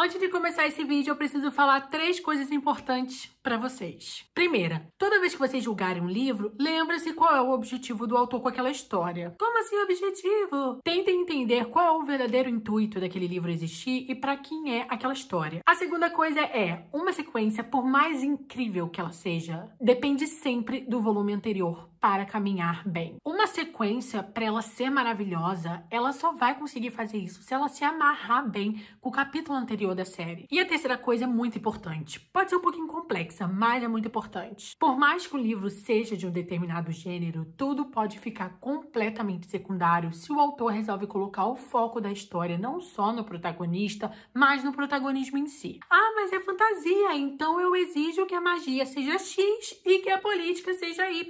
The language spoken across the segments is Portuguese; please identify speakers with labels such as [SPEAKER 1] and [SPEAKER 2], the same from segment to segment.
[SPEAKER 1] Antes de começar esse vídeo, eu preciso falar 3 coisas importantes para vocês. Primeira, toda vez que vocês julgarem um livro, lembre-se qual é o objetivo do autor com aquela história. Como assim objetivo? Tentem entender qual é o verdadeiro intuito daquele livro existir e para quem é aquela história. A segunda coisa é, uma sequência, por mais incrível que ela seja, depende sempre do volume anterior para caminhar bem. Uma sequência, para ela ser maravilhosa, ela só vai conseguir fazer isso se ela se amarrar bem com o capítulo anterior da série. E a terceira coisa é muito importante. Pode ser um pouquinho complexa, mas é muito importante. Por mais que o livro seja de um determinado gênero, tudo pode ficar completamente secundário se o autor resolve colocar o foco da história não só no protagonista, mas no protagonismo em si. Ah, mas é fantasia, então eu exijo que a magia seja X e que a política seja Y.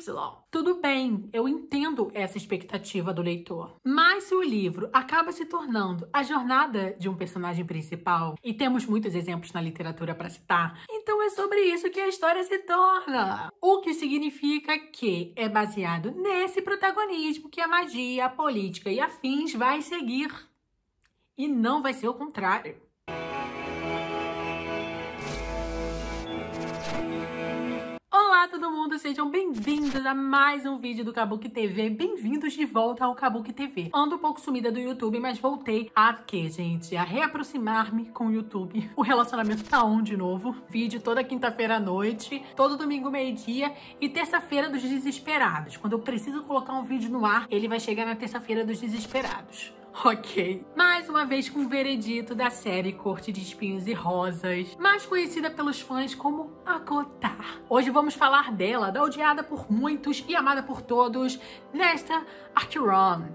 [SPEAKER 1] Tudo bem, eu entendo essa expectativa do leitor. Mas se o livro acaba se tornando a jornada de um personagem principal, e temos muitos exemplos na literatura para citar, então é sobre isso que a história se torna. O que significa que é baseado nesse protagonismo que a magia, a política e afins vai seguir. E não vai ser o contrário. Olá todo mundo, sejam bem-vindos a mais um vídeo do Kabuki TV, bem-vindos de volta ao Kabuki TV. Ando um pouco sumida do YouTube, mas voltei a quê, gente? A reaproximar-me com o YouTube. O relacionamento tá on de novo, vídeo toda quinta-feira à noite, todo domingo meio-dia e terça-feira dos desesperados. Quando eu preciso colocar um vídeo no ar, ele vai chegar na terça-feira dos desesperados. Ok. Mais uma vez com o veredito da série Corte de Espinhos e Rosas, mais conhecida pelos fãs como ACOTAR. Hoje vamos falar dela, da odiada por muitos e amada por todos, nesta Acheron.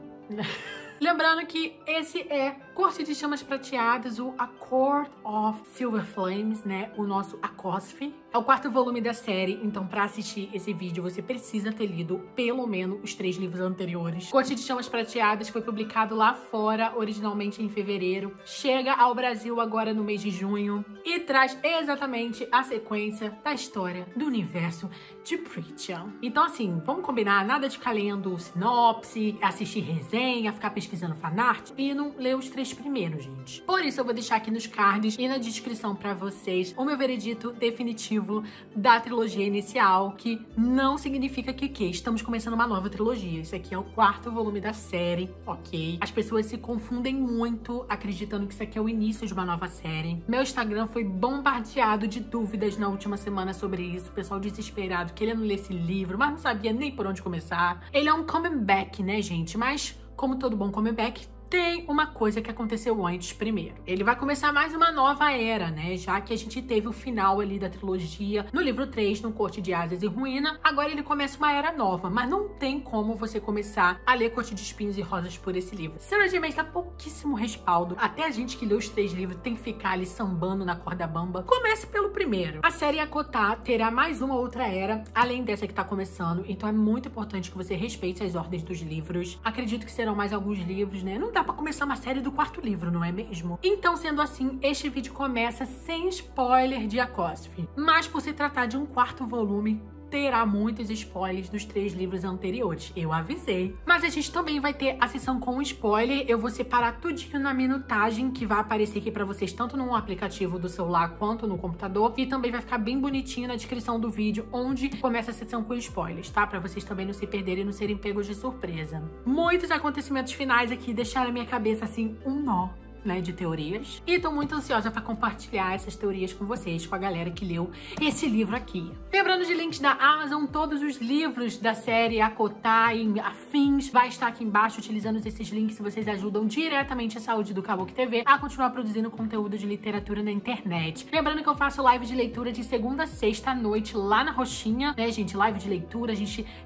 [SPEAKER 1] Lembrando que esse é Corte de Chamas Prateadas, o A Court of Silver Flames, né? O nosso ACOSF. É o 4º volume da série, então para assistir esse vídeo você precisa ter lido pelo menos os 3 livros anteriores. Corte de Chamas Prateadas foi publicado lá fora, originalmente em fevereiro. Chega ao Brasil agora no mês de junho e traz exatamente a sequência da história do universo de Prythian. Então assim, vamos combinar, nada de ficar lendo sinopse, assistir resenha, ficar pesquisando fanart e não ler os 3 primeiros, gente. Por isso eu vou deixar aqui nos cards e na descrição pra vocês o meu veredito definitivo da trilogia inicial, que não significa que estamos começando uma nova trilogia. Isso aqui é o 4º volume da série, ok? As pessoas se confundem muito acreditando que isso aqui é o início de uma nova série. Meu Instagram foi bombardeado de dúvidas na última semana sobre isso. O pessoal desesperado, querendo ler esse livro, mas não sabia nem por onde começar. Ele é um coming back, né, gente? Mas como todo bom comeback, tem uma coisa que aconteceu antes primeiro. Ele vai começar mais uma nova era, né? Já que a gente teve o final ali da trilogia no livro 3, no Corte de Asas e Ruína, agora ele começa uma era nova, mas não tem como você começar a ler Corte de Espinhos e Rosas por esse livro. Simplesmente dá pouquíssimo respaldo. Até a gente que lê os 3 livros tem que ficar ali sambando na corda bamba. Comece pelo primeiro. A série ACOTAR terá mais uma outra era, além dessa que tá começando, então é muito importante que você respeite as ordens dos livros. Acredito que serão mais alguns livros, né? Não dá pra começar uma série do 4º livro, não é mesmo? Então, sendo assim, este vídeo começa sem spoiler de ACOSF. Mas por se tratar de um 4º volume, terá muitos spoilers dos 3 livros anteriores. Eu avisei. Mas a gente também vai ter a sessão com spoiler. Eu vou separar tudinho na minutagem que vai aparecer aqui pra vocês, tanto no aplicativo do celular quanto no computador. E também vai ficar bem bonitinho na descrição do vídeo, onde começa a sessão com spoilers, tá? Pra vocês também não se perderem e não serem pegos de surpresa. Muitos acontecimentos finais aqui deixaram a minha cabeça, assim, um nó, né, de teorias. E tô muito ansiosa pra compartilhar essas teorias com vocês, com a galera que leu esse livro aqui. Lembrando de links da Amazon, todos os livros da série ACOTAR e afins vai estar aqui embaixo. Utilizando esses links, vocês ajudam diretamente a saúde do Kabuki TV a continuar produzindo conteúdo de literatura na internet. Lembrando que eu faço live de leitura de segunda a sexta à noite lá na Roxinha, né, gente? Live de leitura,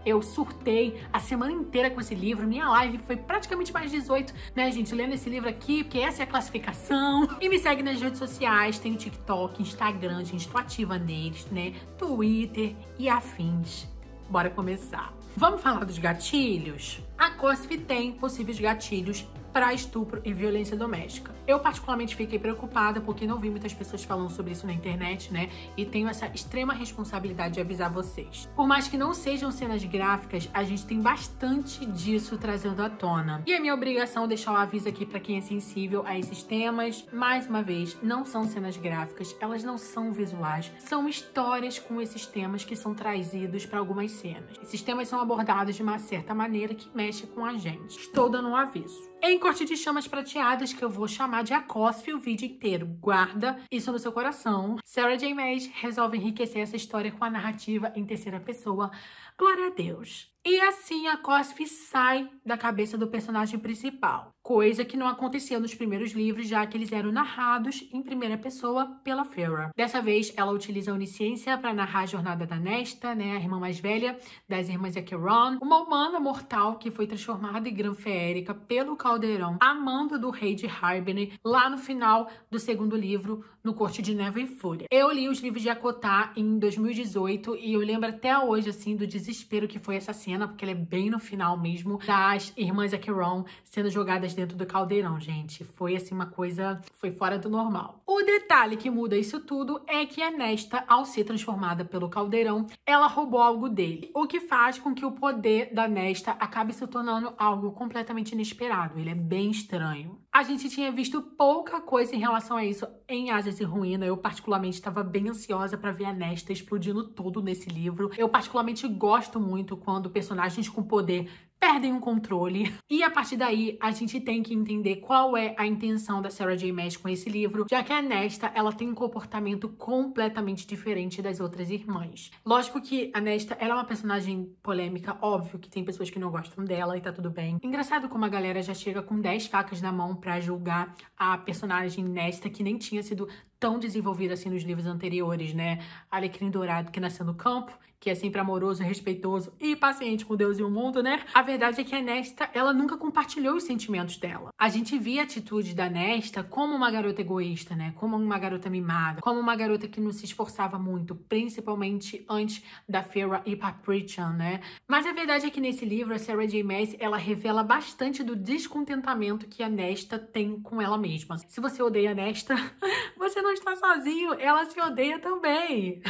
[SPEAKER 1] eu surtei a semana inteira com esse livro. Minha live foi praticamente mais 18, né, gente? Lendo esse livro aqui, porque essa é a classificação. E me segue nas redes sociais, tem o TikTok, Instagram, gente, tô ativa neles, né? Twitter e afins. Bora começar. Vamos falar dos gatilhos? A ACOSF tem possíveis gatilhos para estupro e violência doméstica. Eu particularmente fiquei preocupada porque não vi muitas pessoas falando sobre isso na internet, né? E tenho essa extrema responsabilidade de avisar vocês. Por mais que não sejam cenas gráficas, a gente tem bastante disso trazendo à tona. E é minha obrigação deixar o aviso aqui para quem é sensível a esses temas. Mais uma vez, não são cenas gráficas, elas não são visuais, são histórias com esses temas que são trazidos para algumas cenas. Esses temas são abordados de uma certa maneira que mexe com a gente. Estou dando um aviso. Em Corte de Chamas Prateadas, que eu vou chamar de Acósfio o vídeo inteiro. Guarda isso no seu coração. Sarah J. Maas resolve enriquecer essa história com a narrativa em terceira pessoa. Glória a Deus. E assim a Acósfio sai da cabeça do personagem principal, coisa que não acontecia nos primeiros livros, já que eles eram narrados em primeira pessoa pela Feyre. Dessa vez, ela utiliza a onisciência para narrar a jornada da Nesta, né, a irmã mais velha das irmãs Acheron, uma humana mortal que foi transformada em Gran-Feérica pelo Caldeirão, amando do rei de Harbin, lá no final do segundo livro, no Corte de Névoa e Fúria. Eu li os livros de Acotar em 2018 e eu lembro até hoje, assim, do desespero que foi essa cena, porque ela é bem no final mesmo, das irmãs Acheron sendo jogadas dentro do caldeirão, gente. Foi, assim, uma coisa... foi fora do normal. O detalhe que muda isso tudo é que a Nesta, ao ser transformada pelo caldeirão, ela roubou algo dele, o que faz com que o poder da Nesta acabe se tornando algo completamente inesperado. Ele é bem estranho. A gente tinha visto pouca coisa em relação a isso em Asas e Ruína. Eu particularmente estava bem ansiosa para ver a Nesta explodindo tudo nesse livro. Eu particularmente gosto muito quando personagens com poder perdem o controle. E a partir daí, a gente tem que entender qual é a intenção da Sarah J. Maas com esse livro, já que a Nesta, ela tem um comportamento completamente diferente das outras irmãs. Lógico que a Nesta, ela é uma personagem polêmica, óbvio que tem pessoas que não gostam dela e tá tudo bem. Engraçado como a galera já chega com 10 facas na mão pra julgar a personagem Nesta, que nem tinha sido tão desenvolvida assim nos livros anteriores, né? Alecrim Dourado, que nasceu no campo, que é sempre amoroso, respeitoso e paciente com Deus e o mundo, né? A verdade é que a Nesta, ela nunca compartilhou os sentimentos dela. A gente via a atitude da Nesta como uma garota egoísta, né? Como uma garota mimada, como uma garota que não se esforçava muito, principalmente antes da Feyre ir pra Pritchard, né? Mas a verdade é que nesse livro, a Sarah J. Maas, ela revela bastante do descontentamento que a Nesta tem com ela mesma. Se você odeia a Nesta, você não está sozinho, ela se odeia também.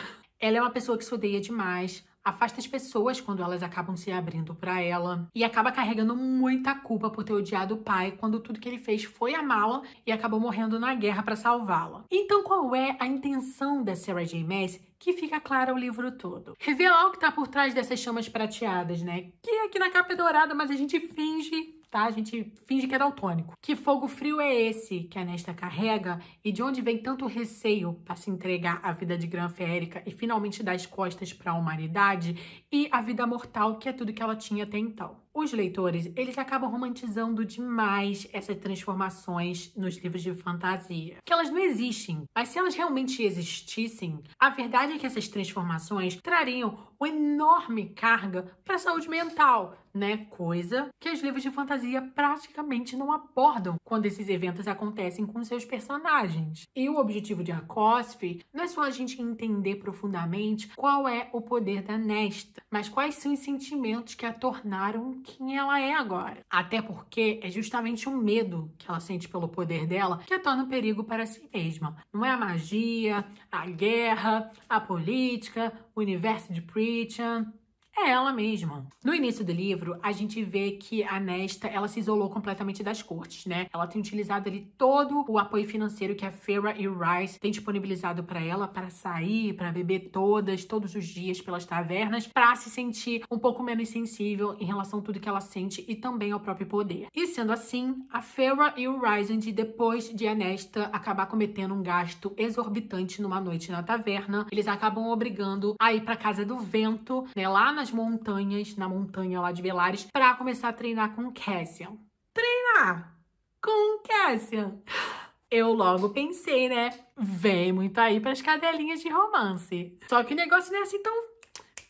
[SPEAKER 1] Ela é uma pessoa que se odeia demais, afasta as pessoas quando elas acabam se abrindo pra ela e acaba carregando muita culpa por ter odiado o pai quando tudo que ele fez foi amá-la e acabou morrendo na guerra pra salvá-la. Então qual é a intenção da Sarah J. Maas? Que fica clara o livro todo. Revelar o que tá por trás dessas chamas prateadas, né? Que aqui na capa é dourada, mas a gente finge... tá? A gente finge que é daltônico. Que fogo frio é esse que a Nesta carrega e de onde vem tanto receio para se entregar à vida de Gran-Feérica e finalmente dar as costas para a humanidade e a vida mortal, que é tudo que ela tinha até então. Os leitores, eles acabam romantizando demais essas transformações nos livros de fantasia. Que elas não existem, mas se elas realmente existissem, a verdade é que essas transformações trariam uma enorme carga para a saúde mental, né? Coisa que os livros de fantasia praticamente não abordam quando esses eventos acontecem com seus personagens. E o objetivo de Acósfio não é só a gente entender profundamente qual é o poder da Nesta, mas quais são os sentimentos que a tornaram quem ela é agora. Até porque é justamente o medo que ela sente pelo poder dela que a torna um perigo para si mesma. Não é a magia, a guerra, a política, o universo de Pritchard. É ela mesma. No início do livro, a gente vê que a Nesta, ela se isolou completamente das cortes, né? Ela tem utilizado ali todo o apoio financeiro que a Feyre e o Rhys têm disponibilizado para ela, para sair, para beber todos os dias pelas tavernas, para se sentir um pouco menos sensível em relação a tudo que ela sente e também ao próprio poder. E sendo assim, a Feyre e o Rhysand, depois de a Nesta acabar cometendo um gasto exorbitante numa noite na taverna, eles acabam obrigando a ir para Casa do Vento, né? Lá nas montanhas, na montanha lá de Velares, pra começar a treinar com Cassian. Treinar com Cassian? Eu logo pensei, né? Vem muito aí pras cadelinhas de romance. Só que o negócio não é assim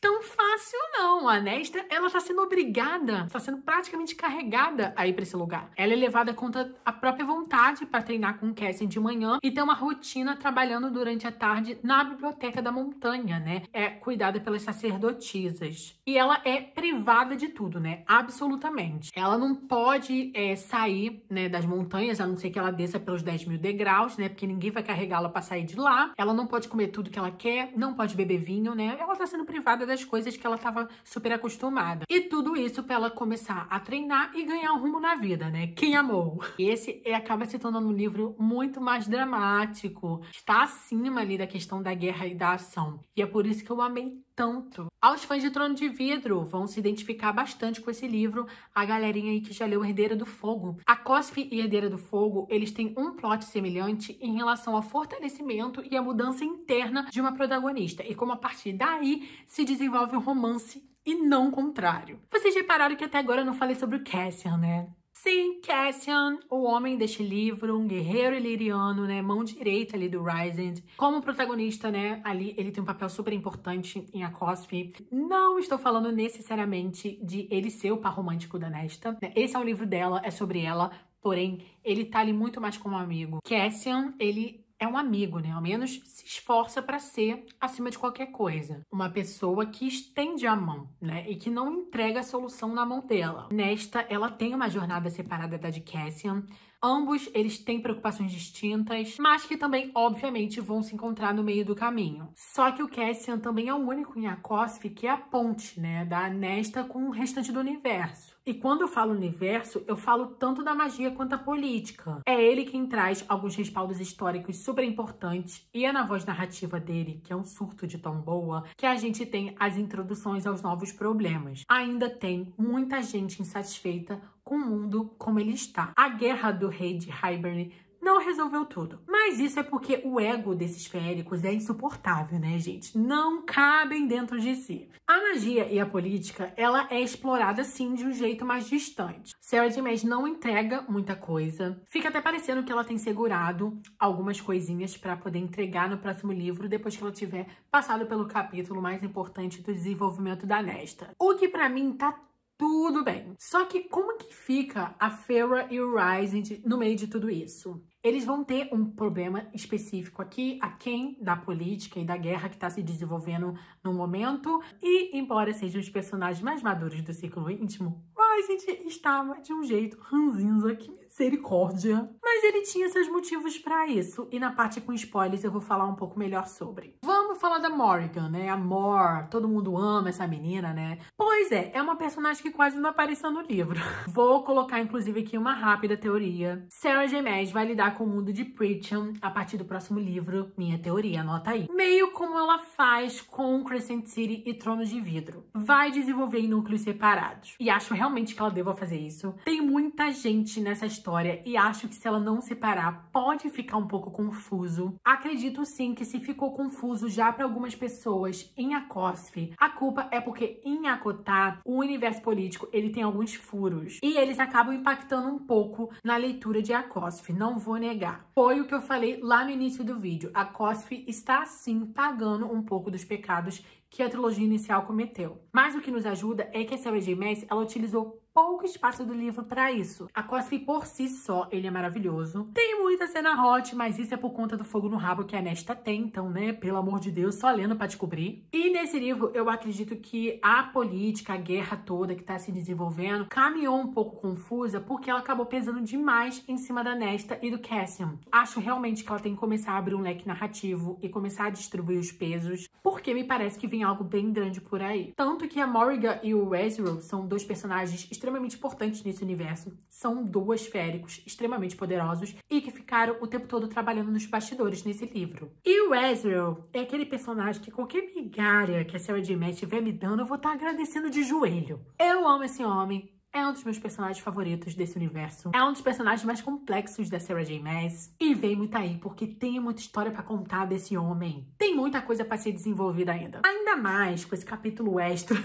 [SPEAKER 1] tão fácil não. A Nesta, ela tá sendo obrigada, tá sendo praticamente carregada a ir pra esse lugar. Ela é levada contra a própria vontade pra treinar com o Cassian de manhã e ter uma rotina trabalhando durante a tarde na biblioteca da montanha, né? É cuidada pelas sacerdotisas. E ela é privada de tudo, né? Absolutamente. Ela não pode sair, né, das montanhas, a não ser que ela desça pelos 10.000 degraus, né? Porque ninguém vai carregá-la pra sair de lá. Ela não pode comer tudo que ela quer, não pode beber vinho, né? Ela tá sendo privada das coisas que ela tava super acostumada. E tudo isso pra ela começar a treinar e ganhar um rumo na vida, né? Quem amou? E esse acaba se tornando um livro muito mais dramático. Está acima ali da questão da guerra e da ação. E é por isso que eu amei tanto. Aos fãs de Trono de Vidro vão se identificar bastante com esse livro, a galerinha aí que já leu Herdeira do Fogo. A Cosfe e Herdeira do Fogo, eles têm um plot semelhante em relação ao fortalecimento e a mudança interna de uma protagonista, e como a partir daí se desenvolve um romance e não o contrário. Vocês repararam que até agora eu não falei sobre o Cassian, né? Sim, Cassian, o homem deste livro, um guerreiro iliriano, né, mão direita ali do Rysand. Como protagonista, né, ali ele tem um papel super importante em A Cosfe. Não estou falando necessariamente de ele ser o par romântico da Nesta, né? Esse é um livro dela, é sobre ela, porém, ele tá ali muito mais como amigo. Cassian, ele é um amigo, né? Ao menos se esforça pra ser acima de qualquer coisa. Uma pessoa que estende a mão, né? E que não entrega a solução na mão dela. Nesta, ela tem uma jornada separada da de Cassian. Ambos, eles têm preocupações distintas, mas que também, obviamente, vão se encontrar no meio do caminho. Só que o Cassian também é o único em A Cosfe que é a ponte, né, da Nesta com o restante do universo. E quando eu falo universo, eu falo tanto da magia quanto da política. É ele quem traz alguns respaldos históricos super importantes e é na voz narrativa dele, que é um surto de tão boa, que a gente tem as introduções aos novos problemas. Ainda tem muita gente insatisfeita com o mundo como ele está. A guerra do rei de Hybern não resolveu tudo. Mas isso é porque o ego desses féricos é insuportável, né, gente? Não cabem dentro de si. A magia e a política, ela é explorada, sim, de um jeito mais distante. Sarah J. Maas não entrega muita coisa. Fica até parecendo que ela tem segurado algumas coisinhas pra poder entregar no próximo livro, depois que ela tiver passado pelo capítulo mais importante do desenvolvimento da Nesta. O que pra mim tá tudo bem. Só que como que fica a Feyre e o Rysand no meio de tudo isso? Eles vão ter um problema específico aqui, aquém da política e da guerra que está se desenvolvendo no momento. E, embora sejam os personagens mais maduros do círculo íntimo, Rysand estava de um jeito ranzinza, que misericórdia. Mas ele tinha seus motivos para isso. E na parte com spoilers eu vou falar um pouco melhor sobre. Vamos falar da Morrigan, né? A Mor, todo mundo ama essa menina, né? Pois é uma personagem que quase não apareceu no livro. Vou colocar, inclusive, aqui uma rápida teoria. Sarah J. Maas vai lidar com o mundo de Pritcham a partir do próximo livro. Minha teoria, anota aí. Meio como ela faz com Crescent City e Trono de Vidro. Vai desenvolver em núcleos separados. E acho realmente que ela deva fazer isso. Tem muita gente nessa história e acho que se ela não separar, pode ficar um pouco confuso. Acredito sim que se ficou confuso já para algumas pessoas em A Cosfe, a culpa é porque em ACOTAR, o universo político, ele tem alguns furos. E eles acabam impactando um pouco na leitura de A Cosfe, não vou negar. Foi o que eu falei lá no início do vídeo. A Cosfe está sim pagando um pouco dos pecados que a trilogia inicial cometeu. Mas o que nos ajuda é que a Sarah J. Maas, ela utilizou pouco espaço do livro para isso. A Cosfe por si só, ele é maravilhoso. Tem muita cena hot, mas isso é por conta do fogo no rabo que a Nesta tem, então, né, pelo amor de Deus, só lendo pra descobrir. E nesse livro, eu acredito que a política, a guerra toda que tá se desenvolvendo, caminhou um pouco confusa porque ela acabou pesando demais em cima da Nesta e do Cassian. Acho realmente que ela tem que começar a abrir um leque narrativo e começar a distribuir os pesos, porque me parece que vem algo bem grande por aí. Tanto que a Morrigan e o Ezreal são dois personagens extremamente importantes nesse universo. São dois féricos extremamente poderosos e que ficaram o tempo todo trabalhando nos bastidores nesse livro. E o Ezreal é aquele personagem que qualquer migalha que a Sarah J. Maas estiver me dando, eu vou estar agradecendo de joelho. Eu amo esse homem. É um dos meus personagens favoritos desse universo. É um dos personagens mais complexos da Sarah J. Maas. E vem muito aí, porque tem muita história pra contar desse homem. Tem muita coisa pra ser desenvolvida ainda. Ainda mais com esse capítulo extra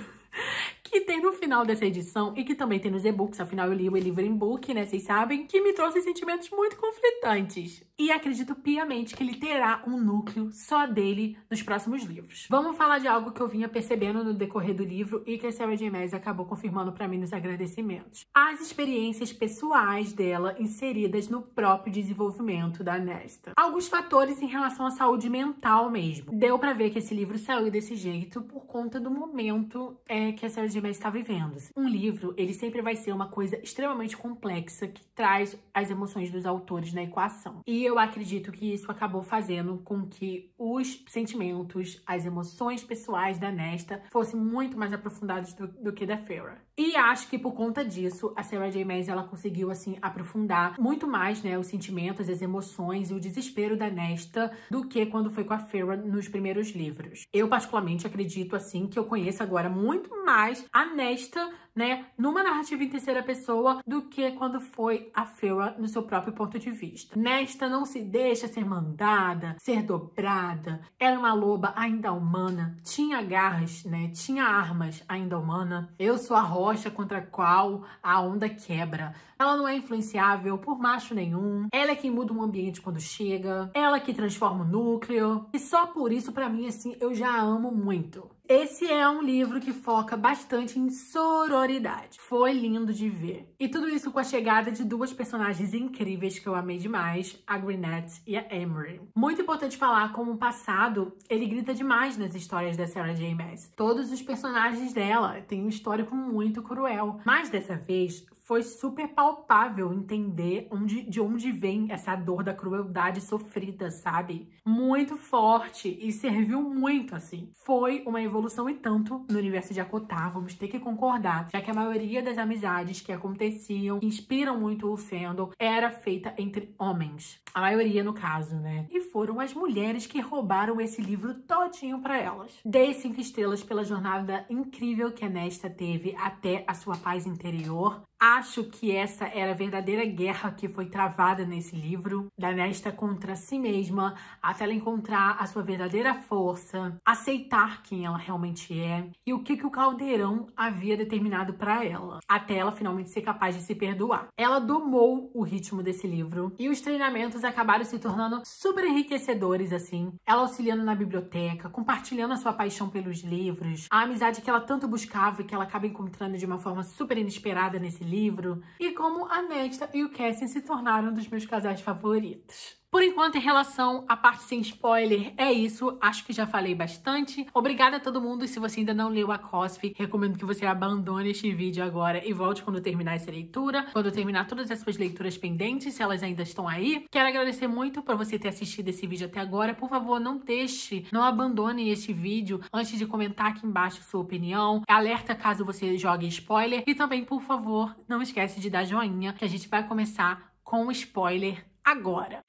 [SPEAKER 1] que tem no final dessa edição, e que também tem nos e-books, afinal eu li o livro em book, né, vocês sabem, que me trouxe sentimentos muito conflitantes. E acredito piamente que ele terá um núcleo só dele nos próximos livros. Vamos falar de algo que eu vinha percebendo no decorrer do livro e que a Sarah J. Maas acabou confirmando pra mim nos agradecimentos. As experiências pessoais dela inseridas no próprio desenvolvimento da Nesta. Alguns fatores em relação à saúde mental mesmo. Deu pra ver que esse livro saiu desse jeito por conta do momento que a Sarah J. Maas está vivendo. Um livro, ele sempre vai ser uma coisa extremamente complexa que traz as emoções dos autores na equação. E eu acredito que isso acabou fazendo com que os sentimentos, as emoções pessoais da Nesta fossem muito mais aprofundados do que da Feyre. E acho que por conta disso, a Sarah J. Maas, ela conseguiu, assim, aprofundar muito mais, né, os sentimentos, as emoções e o desespero da Nesta do que quando foi com a Feyre nos primeiros livros. Eu, particularmente, acredito, assim, que eu conheço agora muito mais a Nesta, né, numa narrativa em terceira pessoa do que quando foi a Feyre no seu próprio ponto de vista. Nesta não se deixa ser mandada, ser dobrada. Era uma loba ainda humana, tinha garras, né, tinha armas ainda humana. Eu sou a rocha contra a qual a onda quebra. Ela não é influenciável por macho nenhum. Ela é quem muda um ambiente quando chega. Ela que transforma o núcleo. E só por isso, pra mim, assim, eu já amo muito. Esse é um livro que foca bastante em sororidade. Foi lindo de ver. E tudo isso com a chegada de duas personagens incríveis que eu amei demais, a Greenette e a Emery. Muito importante falar como o passado, ele grita demais nas histórias da Sarah J. Maas. Todos os personagens dela têm um histórico muito cruel. Mas dessa vez, foi super palpável entender de onde vem essa dor da crueldade sofrida, sabe? Muito forte e serviu muito, assim. Foi uma evolução e tanto no universo de ACOTAR, vamos ter que concordar, já que a maioria das amizades que aconteciam, que inspiram muito o fandom, era feita entre homens. A maioria, no caso, né? E foram as mulheres que roubaram esse livro todinho pra elas. Dei 5 estrelas pela jornada incrível que a Nesta teve até a sua paz interior. Acho que essa era a verdadeira guerra que foi travada nesse livro, da Nesta contra si mesma, até ela encontrar a sua verdadeira força, aceitar quem ela realmente é e o que o Caldeirão havia determinado para ela, até ela finalmente ser capaz de se perdoar. Ela domou o ritmo desse livro e os treinamentos acabaram se tornando super enriquecedores, assim. Ela auxiliando na biblioteca, compartilhando a sua paixão pelos livros, a amizade que ela tanto buscava e que ela acaba encontrando de uma forma super inesperada nesse livro, e como a Nesta e o Cassian se tornaram um dos meus casais favoritos. Por enquanto, em relação à parte sem spoiler, é isso. Acho que já falei bastante. Obrigada a todo mundo. E se você ainda não leu a Cosf, recomendo que você abandone este vídeo agora e volte quando terminar essa leitura. Quando terminar todas as suas leituras pendentes, se elas ainda estão aí. Quero agradecer muito por você ter assistido esse vídeo até agora. Por favor, não abandone este vídeo antes de comentar aqui embaixo sua opinião. Alerta caso você jogue spoiler. E também, por favor, não esquece de dar joinha, que a gente vai começar com o spoiler agora.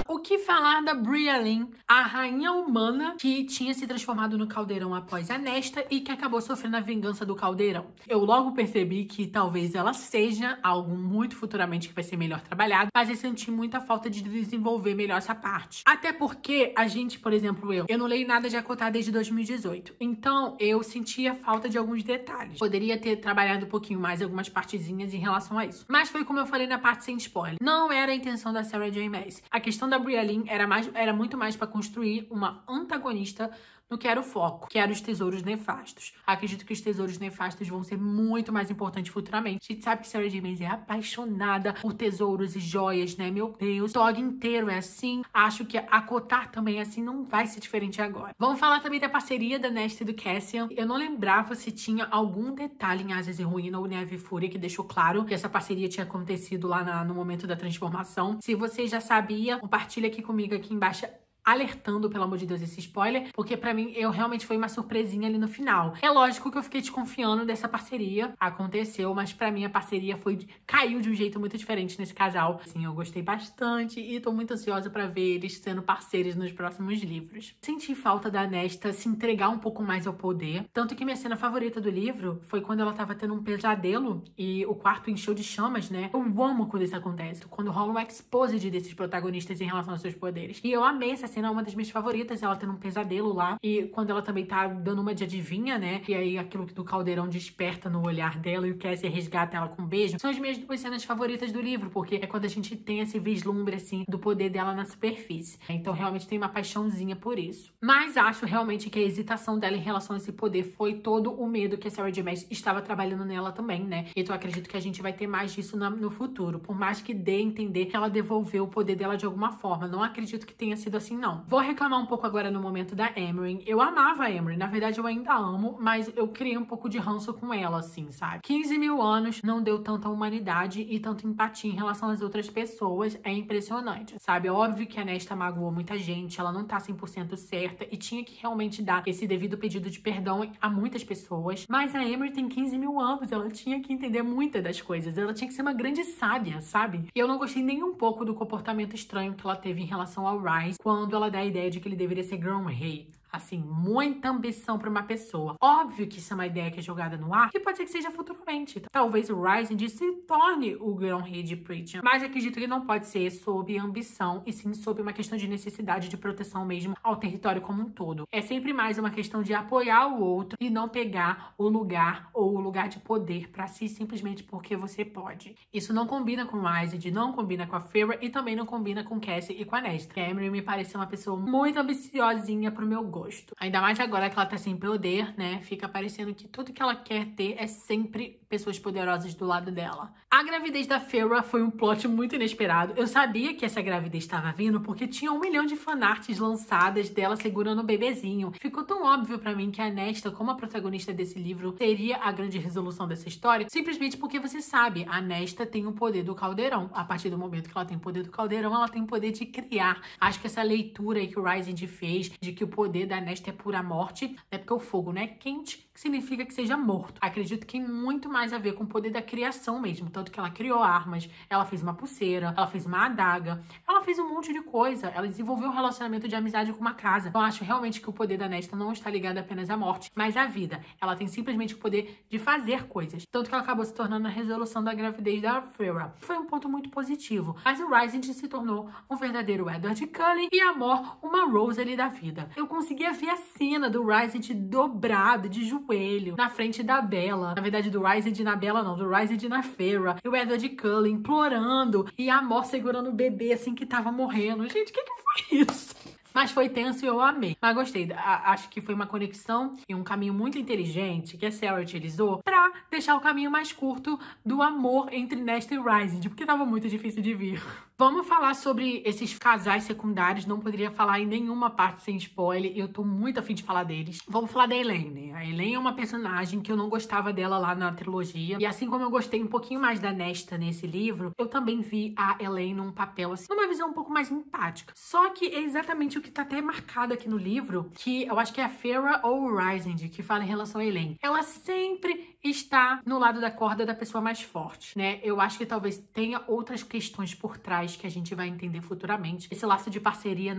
[SPEAKER 1] O que falar da Briallyn, a rainha humana que tinha se transformado no Caldeirão após a Nesta e que acabou sofrendo a vingança do Caldeirão. Eu logo percebi que talvez ela seja algo muito futuramente que vai ser melhor trabalhado, mas eu senti muita falta de desenvolver melhor essa parte. Até porque a gente, por exemplo, eu não leio nada de ACOTAR desde 2018, então eu sentia falta de alguns detalhes. Poderia ter trabalhado um pouquinho mais algumas partezinhas em relação a isso. Mas foi como eu falei na parte sem spoiler. Não era a intenção da Sarah J. Maas. A questão da Briallyn era muito mais para construir uma antagonista no que era o foco, que eram os tesouros nefastos. Acredito que os tesouros nefastos vão ser muito mais importantes futuramente. A gente sabe que Sarah J. Maas é apaixonada por tesouros e joias, né? Meu Deus, o Dog inteiro é assim. Acho que a ACOTAR também é assim, não vai ser diferente agora. Vamos falar também da parceria da Nesta e do Cassian. Eu não lembrava se tinha algum detalhe em Asas e Ruína ou Neve e Fúria que deixou claro que essa parceria tinha acontecido lá no momento da transformação. Se você já sabia, compartilha aqui comigo aqui embaixo, alertando, pelo amor de Deus, esse spoiler, porque pra mim, realmente foi uma surpresinha ali no final. É lógico que eu fiquei desconfiando dessa parceria, aconteceu, mas pra mim a parceria caiu de um jeito muito diferente nesse casal. Assim, eu gostei bastante e tô muito ansiosa pra ver eles sendo parceiros nos próximos livros. Senti falta da Nesta se entregar um pouco mais ao poder, tanto que minha cena favorita do livro foi quando ela tava tendo um pesadelo e o quarto encheu de chamas, né? Eu amo quando isso acontece, quando rola um exposed desses protagonistas em relação aos seus poderes. E eu amei essa cena cena é uma das minhas favoritas, ela tendo um pesadelo lá. E quando ela também tá dando uma de adivinha, né? E aí aquilo do caldeirão desperta no olhar dela e o Cassie resgata ela com um beijo. São as minhas duas cenas favoritas do livro, porque é quando a gente tem esse vislumbre, assim, do poder dela na superfície. Então, realmente tem uma paixãozinha por isso. Mas acho realmente que a hesitação dela em relação a esse poder foi todo o medo que a Sarah J. Maas estava trabalhando nela também, né? Então, eu acredito que a gente vai ter mais disso no futuro. Por mais que dê a entender que ela devolveu o poder dela de alguma forma. Não acredito que tenha sido assim, não. Vou reclamar um pouco agora no momento da Amory. Eu amava a Amory. Na verdade, eu ainda amo, mas eu criei um pouco de ranço com ela, assim, sabe? 15 mil anos não deu tanta humanidade e tanta empatia em relação às outras pessoas. É impressionante, sabe? É óbvio que a Nesta magoou muita gente, ela não tá 100% certa e tinha que realmente dar esse devido pedido de perdão a muitas pessoas. Mas a Amory tem 15 mil anos, ela tinha que entender muitas das coisas. Ela tinha que ser uma grande sábia, sabe? E eu não gostei nem um pouco do comportamento estranho que ela teve em relação ao Rice quando ela dá a ideia de que ele deveria ser Grão-Rei. Assim, muita ambição para uma pessoa. Óbvio que isso é uma ideia que é jogada no ar, que pode ser que seja futuramente. Talvez o Rising se torne o Grão-Rei de Prythian, mas acredito que não pode ser sob ambição, e sim sob uma questão de necessidade de proteção mesmo ao território como um todo. É sempre mais uma questão de apoiar o outro e não pegar o lugar ou o lugar de poder para si simplesmente porque você pode. Isso não combina com o Rising, não combina com a Feyre e também não combina com Cassie e com a Nesta. A Amory me pareceu uma pessoa muito ambiciosinha pro meu gosto. Ainda mais agora que ela tá sem poder, né? Fica parecendo que tudo que ela quer ter é sempre pessoas poderosas do lado dela. A gravidez da Feyre foi um plot muito inesperado. Eu sabia que essa gravidez estava vindo porque tinha 1 milhão de fanarts lançadas dela segurando o bebezinho. Ficou tão óbvio pra mim que a Nesta, como a protagonista desse livro, seria a grande resolução dessa história, simplesmente porque você sabe, a Nesta tem o poder do caldeirão. A partir do momento que ela tem o poder do caldeirão, ela tem o poder de criar. Acho que essa leitura aí que o Rising fez, de que o poder da Nesta é pura morte, né? Porque o fogo não é quente, que significa que seja morto. Acredito que tem muito mais a ver com o poder da criação mesmo. Tanto que ela criou armas, ela fez uma pulseira, ela fez uma adaga, ela fez um monte de coisa. Ela desenvolveu um relacionamento de amizade com uma casa. Então, acho realmente que o poder da Nesta não está ligado apenas à morte, mas à vida. Ela tem simplesmente o poder de fazer coisas. Tanto que ela acabou se tornando a resolução da gravidez da Feyre. Foi um ponto muito positivo. Mas o Rising se tornou um verdadeiro Edward Cullen e a Mor uma Rosalie da vida. Eu conseguia ver a cena do Rising dobrado de joelho na frente da Bella. Na verdade, do Rising na Bella não, do Rising na Feyre. E o Edward Cullen implorando e a Mor segurando o bebê assim que tava morrendo. Gente, o que foi isso? Mas foi tenso e eu amei. Mas gostei. Acho que foi uma conexão e um caminho muito inteligente que a Sarah utilizou pra deixar o caminho mais curto do amor entre Nesta e Rising, porque tava muito difícil de vir. Vamos falar sobre esses casais secundários. Não poderia falar em nenhuma parte sem spoiler. Eu tô muito afim de falar deles. Vamos falar da Elaine. A Elaine é uma personagem que eu não gostava dela lá na trilogia. E assim como eu gostei um pouquinho mais da Nesta nesse livro, eu também vi a Elaine num papel assim, numa visão um pouco mais empática. Só que é exatamente o que tá até marcado aqui no livro, que eu acho que é a Feyre ou o Rising que fala em relação a Elaine. Ela sempre está no lado da corda da pessoa mais forte, né? Eu acho que talvez tenha outras questões por trás que a gente vai entender futuramente. Esse laço de parceria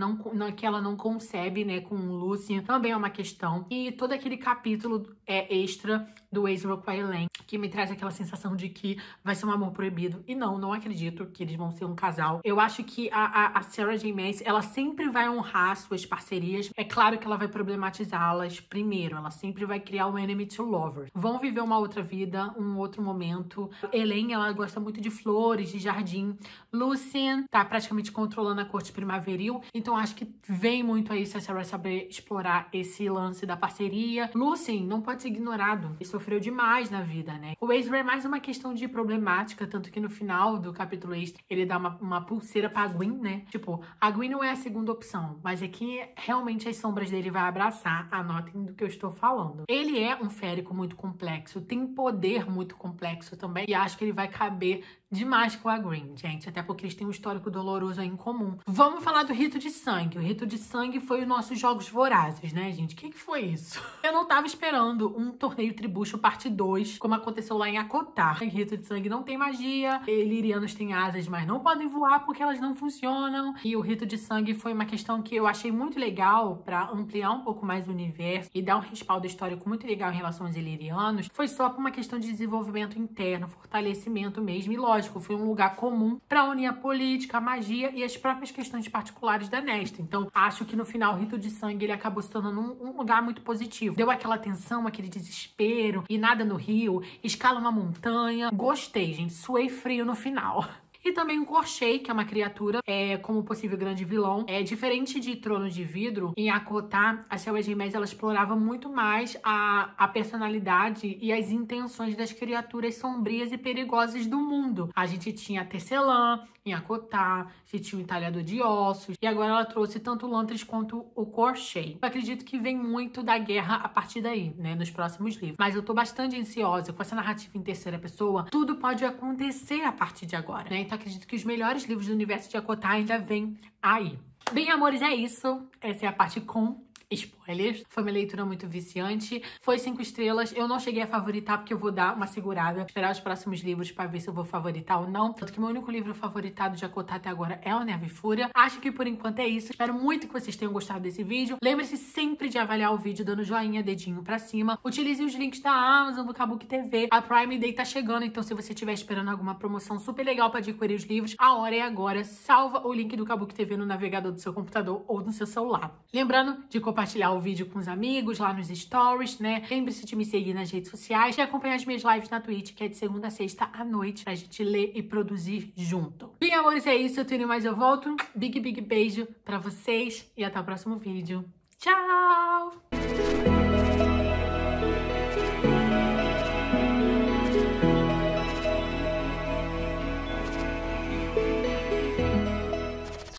[SPEAKER 1] que ela não concebe, né, com o Lucien, também é uma questão. E todo aquele capítulo extra do Ezra com a Elaine, que me traz aquela sensação de que vai ser um amor proibido. E não acredito que eles vão ser um casal. Eu acho que a Sarah J. Maas, ela sempre vai honrar suas parcerias. É claro que ela vai problematizá-las primeiro. Ela sempre vai criar um enemy to lover. Vão viver uma outra vida, um outro momento. Elaine, ela gosta muito de flores, de jardim. Lucien tá praticamente controlando a corte primaveril. Então acho que vem muito aí se a Sarah saber explorar esse lance da parceria. Lucien não pode ser ignorado. Ele sofreu demais na vida, né? O Ezra é mais uma questão de problemática, tanto que no final do capítulo extra ele dá uma pulseira pra Gwen, né? Tipo, a Gwen não é a segunda opção, mas é que realmente as sombras dele vai abraçar. Anotem do que eu estou falando. Ele é um férico muito complexo, tem poder muito complexo também, e acho que ele vai caber demais com a Gwen, gente, até porque eles têm um histórico doloroso aí em comum. Vamos falar do Rito de Sangue. O Rito de Sangue foi os nossos Jogos Vorazes, né, gente? O que foi isso? Eu não tava esperando um torneio tribucho parte 2, como aconteceu lá em Akotar. O Rito de Sangue não tem magia, ilirianos têm asas, mas não podem voar porque elas não funcionam. E o Rito de Sangue foi uma questão que eu achei muito legal pra ampliar um pouco mais o universo e dar um respaldo histórico muito legal em relação aos ilirianos. Foi só por uma questão de desenvolvimento interno, fortalecimento mesmo, e lógico, foi um lugar comum para unir a política política, a magia e as próprias questões particulares da Nesta. Então, acho que no final o Rito de Sangue ele acabou se tornando um lugar muito positivo. Deu aquela tensão, aquele desespero, e nada no rio, escala uma montanha. Gostei, gente. Suei frio no final. E também o Corchei, que é uma criatura como possível grande vilão. Diferente de Trono de Vidro, em ACOTAR, a Selva Gemésia ela explorava muito mais a personalidade e as intenções das criaturas sombrias e perigosas do mundo. A gente tinha a Tecelã em ACOTAR, a gente tinha o Entalhador de Ossos, e agora ela trouxe tanto o Lantris quanto o Corchei. Eu acredito que vem muito da guerra a partir daí, né, nos próximos livros. Mas eu tô bastante ansiosa com essa narrativa em terceira pessoa. Tudo pode acontecer a partir de agora, né? Então acredito que os melhores livros do universo de ACOTAR ainda vêm aí. Bem, amores, é isso. Essa é a parte com spoilers. Foi uma leitura muito viciante. Foi 5 estrelas. Eu não cheguei a favoritar porque eu vou dar uma segurada, esperar os próximos livros pra ver se eu vou favoritar ou não. Tanto que meu único livro favoritado de ACOTAR até agora é o Nervo e Fúria. Acho que por enquanto é isso. Espero muito que vocês tenham gostado desse vídeo. Lembre-se sempre de avaliar o vídeo dando joinha, dedinho pra cima. Utilize os links da Amazon, do Kabuki TV. A Prime Day tá chegando, então se você estiver esperando alguma promoção super legal pra adquirir os livros, a hora é agora. Salva o link do Kabuki TV no navegador do seu computador ou no seu celular. Lembrando de compartilhar o vídeo com os amigos lá nos stories, né? Lembre-se de me seguir nas redes sociais e acompanhar as minhas lives na Twitch, que é de segunda a sexta à noite, pra gente ler e produzir junto. Bem, amores, é isso. Eu tenho mais, eu volto. Big beijo pra vocês e até o próximo vídeo. Tchau!